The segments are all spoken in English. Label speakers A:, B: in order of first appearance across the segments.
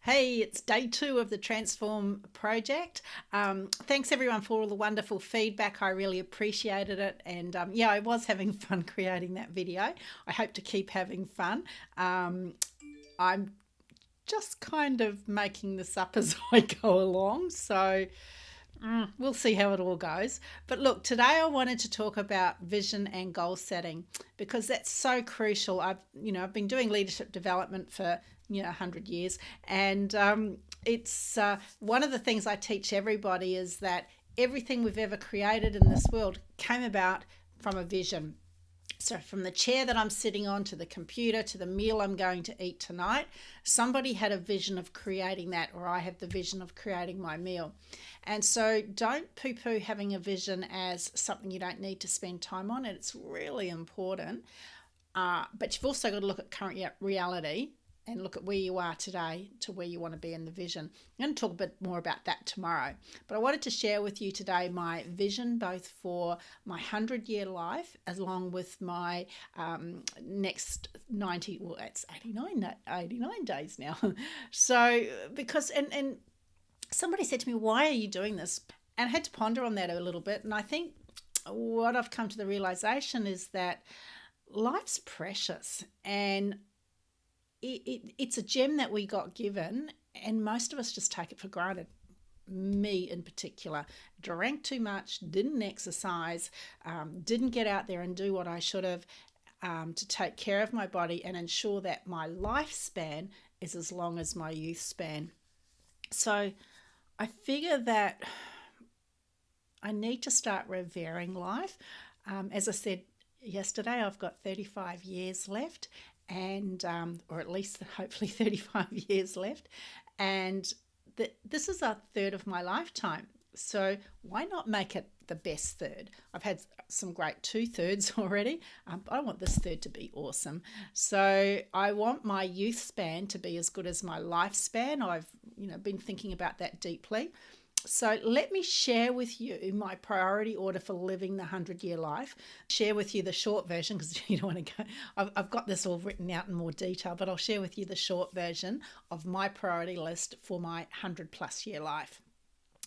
A: Hey, it's day 2 of the Transform project. Thanks everyone for all the wonderful feedback. I really appreciated it. And yeah, I was having fun creating that video. I hope to keep having fun. I'm just kind of making this up as I go along. So we'll see how it all goes. But look, today I wanted to talk about vision and goal setting because that's so crucial. I've been doing leadership development for 100 years, and it's one of the things I teach everybody is that everything we've ever created in this world came about from a vision. So, from the chair that I'm sitting on to the computer to the meal I'm going to eat tonight, somebody had a vision of creating that, or I have the vision of creating my meal. And so, don't poo poo having a vision as something you don't need to spend time on. It's really important. But you've also got to look at current reality and look at where you are today to where you want to be in the vision. I'm going to talk a bit more about that tomorrow. But I wanted to share with you today my vision, both for my 100-year life, along with my next 90, well, it's 89 days now. So, because, and somebody said to me, why are you doing this? And I had to ponder on that a little bit. And I think what I've come to the realization is that life's precious, and it's a gem that we got given, and most of us just take it for granted. Me in particular, drank too much, didn't exercise, didn't get out there and do what I should have to take care of my body and ensure that my lifespan is as long as my youth span. So I figure that I need to start revering life. As I said yesterday, I've got 35 years left, and or at least hopefully 35 years left, and this is a third of my lifetime, so why not make it the best third? I've had some great 2/3 already, but I want this third to be awesome. So I want my youth span to be as good as my lifespan. I've been thinking about that deeply. So let me share with you my priority order for living the 100-year life. Share with you the short version because you don't want to go. I've got this all written out in more detail, but I'll share with you the short version of my priority list for my 100+ year life.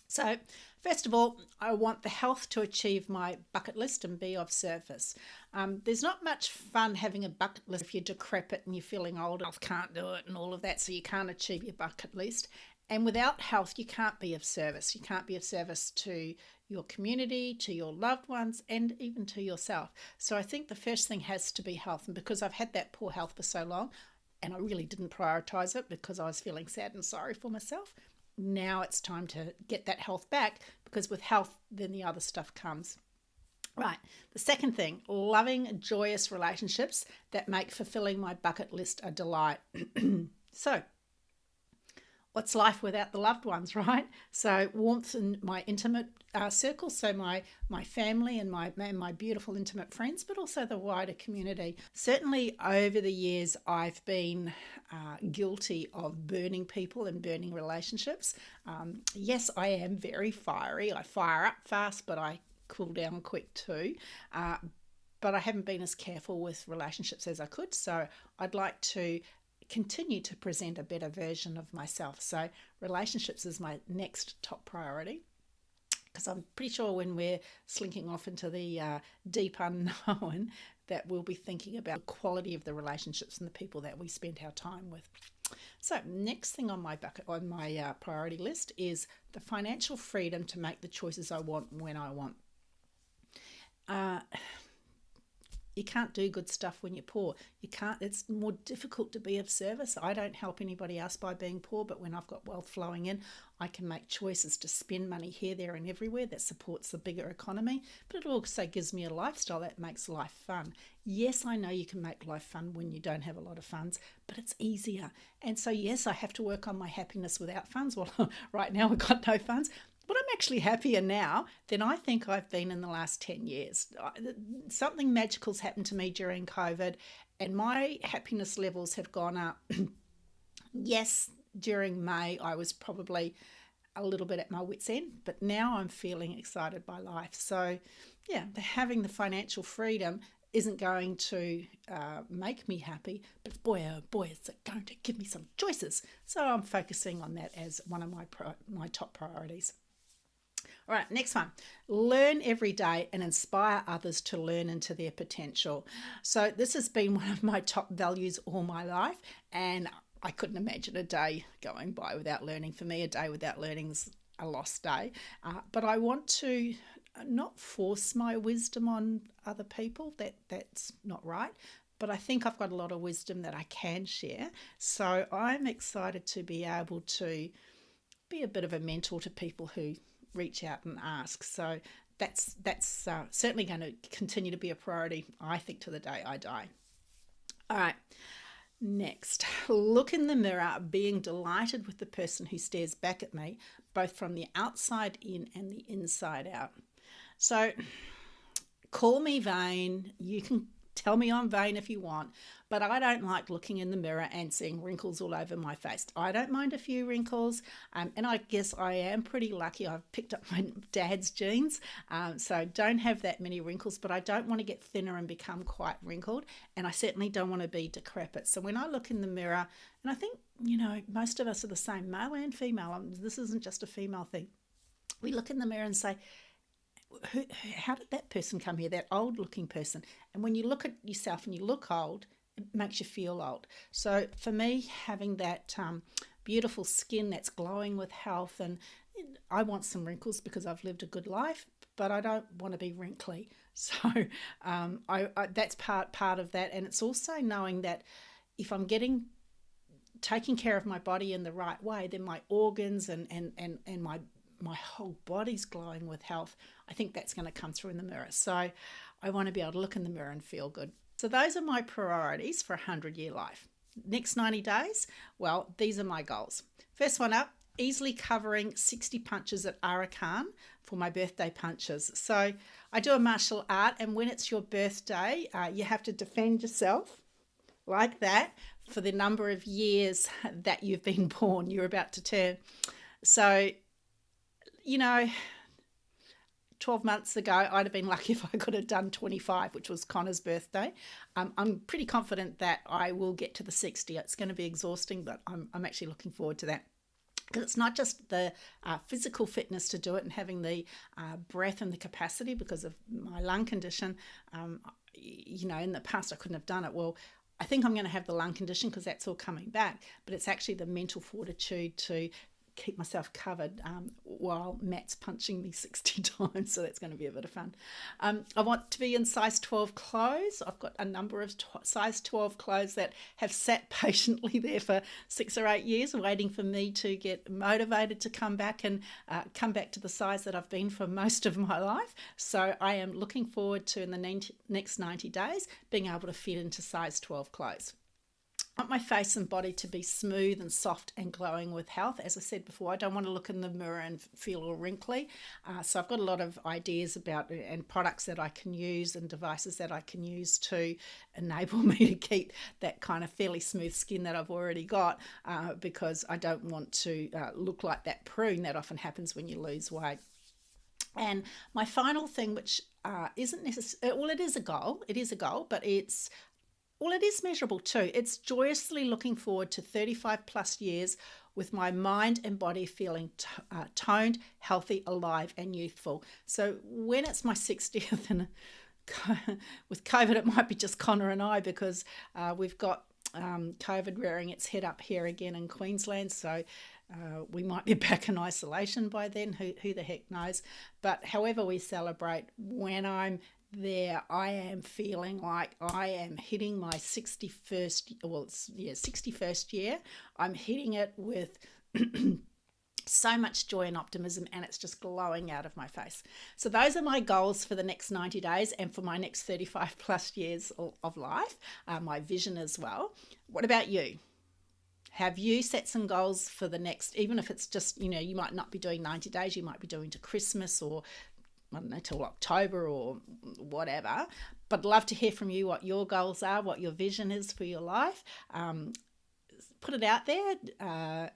A: So first of all, I want the health to achieve my bucket list and be of service. There's not much fun having a bucket list if you're decrepit and you're feeling old, I can't do it and all of that, so you can't achieve your bucket list. And without health, you can't be of service. You can't be of service to your community, to your loved ones, and even to yourself. So I think the first thing has to be health. And because I've had that poor health for so long, and I really didn't prioritize it because I was feeling sad and sorry for myself, now it's time to get that health back, because with health, then the other stuff comes. Right. The second thing, loving, joyous relationships that make fulfilling my bucket list a delight. So, what's life without the loved ones, right? So warmth in my intimate circle, so my family and my beautiful intimate friends, but also the wider community. Certainly over the years, I've been guilty of burning people and burning relationships. Yes, I am very fiery. I fire up fast, but I cool down quick too. But I haven't been as careful with relationships as I could. So I'd like to continue to present a better version of myself. So relationships is my next top priority, because I'm pretty sure when we're slinking off into the deep unknown that we'll be thinking about the quality of the relationships and the people that we spend our time with. So next thing on my priority list is the financial freedom to make the choices I want when I want. You can't do good stuff when you're poor. It's more difficult to be of service. I don't help anybody else by being poor, but when I've got wealth flowing in, I can make choices to spend money here, there, and everywhere that supports the bigger economy. But it also gives me a lifestyle that makes life fun. Yes, I know you can make life fun when you don't have a lot of funds, but it's easier. And so, yes, I have to work on my happiness without funds. Well, right now we've got no funds. But I'm actually happier now than I think I've been in the last 10 years. Something magical's happened to me during COVID, and my happiness levels have gone up. Yes, during May, I was probably a little bit at my wit's end, but now I'm feeling excited by life. So, yeah, having the financial freedom isn't going to make me happy, but boy, oh boy, it's going to give me some choices. So I'm focusing on that as one of my top priorities. All right, next one. Learn every day and inspire others to learn into their potential. So this has been one of my top values all my life, and I couldn't imagine a day going by without learning. For me, a day without learning is a lost day. But I want to not force my wisdom on other people. That's not right. But I think I've got a lot of wisdom that I can share. So I'm excited to be able to be a bit of a mentor to people who reach out and ask. So that's certainly going to continue to be a priority, I think, to the day I die. All right. Next, look in the mirror, being delighted with the person who stares back at me, both from the outside in and the inside out. So call me vain. You can tell me I'm vain if you want, but I don't like looking in the mirror and seeing wrinkles all over my face. I don't mind a few wrinkles, and I guess I am pretty lucky. I've picked up my dad's genes, so I don't have that many wrinkles, but I don't want to get thinner and become quite wrinkled, and I certainly don't want to be decrepit. So when I look in the mirror, and I think, most of us are the same, male and female. This isn't just a female thing. We look in the mirror and say, how did that person come here, that old looking person? And when you look at yourself and you look old, it makes you feel old. So for me, having that beautiful skin that's glowing with health, and I want some wrinkles because I've lived a good life, but I don't want to be wrinkly. So that's part of that. And it's also knowing that if I'm taking care of my body in the right way, then my organs and my whole body's glowing with health. I think that's going to come through in the mirror. So I want to be able to look in the mirror and feel good. So those are my priorities for a 100-year life. Next 90 days, well, these are my goals. First one up, easily covering 60 punches at Arakan for my birthday punches. So I do a martial art, and when it's your birthday, you have to defend yourself like that for the number of years that you've been born, you're about to turn. So 12 months ago, I'd have been lucky if I could have done 25, which was Connor's birthday. I'm pretty confident that I will get to the 60. It's going to be exhausting, but I'm actually looking forward to that. Because it's not just the physical fitness to do it and having the breath and the capacity because of my lung condition. In the past I couldn't have done it. Well, I think I'm going to have the lung condition because that's all coming back. But it's actually the mental fortitude to keep myself covered while Matt's punching me 60 times, so that's going to be a bit of fun. I want to be in size 12 clothes. I've got a number of size 12 clothes that have sat patiently there for 6 or 8 years waiting for me to get motivated to come back and come back to the size that I've been for most of my life. So I am looking forward to, in the next 90 days, being able to fit into size 12 clothes. I want my face and body to be smooth and soft and glowing with health. As I said before, I don't want to look in the mirror and feel all wrinkly. So I've got a lot of ideas about and products that I can use and devices that I can use to enable me to keep that kind of fairly smooth skin that I've already got, because I don't want to look like that prune that often happens when you lose weight. And my final thing, which isn't necessarily, well, it is a goal, but it is measurable too. It's joyously looking forward to 35 plus years with my mind and body feeling toned, healthy, alive and youthful. So when it's my 60th, and with COVID, it might be just Connor and I, because we've got COVID rearing its head up here again in Queensland. So we might be back in isolation by then, who the heck knows. But however we celebrate, when I'm there, I am feeling like I am hitting my 61st year. I'm hitting it with so much joy and optimism, and it's just glowing out of my face. So those are my goals for the next 90 days and for my next 35 plus years of life, my vision as well. What about you? Have you set some goals for the next, even if it's just, you might not be doing 90 days, you might be doing to Christmas or I don't know, till October or whatever, but love to hear from you what your goals are, what your vision is for your life. put it out there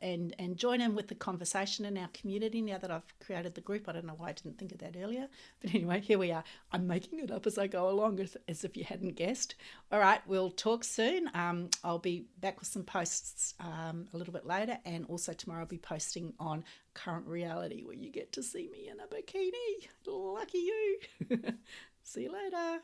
A: and join in with the conversation in our community now that I've created the group. I don't know why I didn't think of that earlier. But anyway, here we are. I'm making it up as I go along, as if you hadn't guessed. All right, we'll talk soon. I'll be back with some posts a little bit later. And also tomorrow I'll be posting on Current Reality where you get to see me in a bikini. Lucky you. See you later.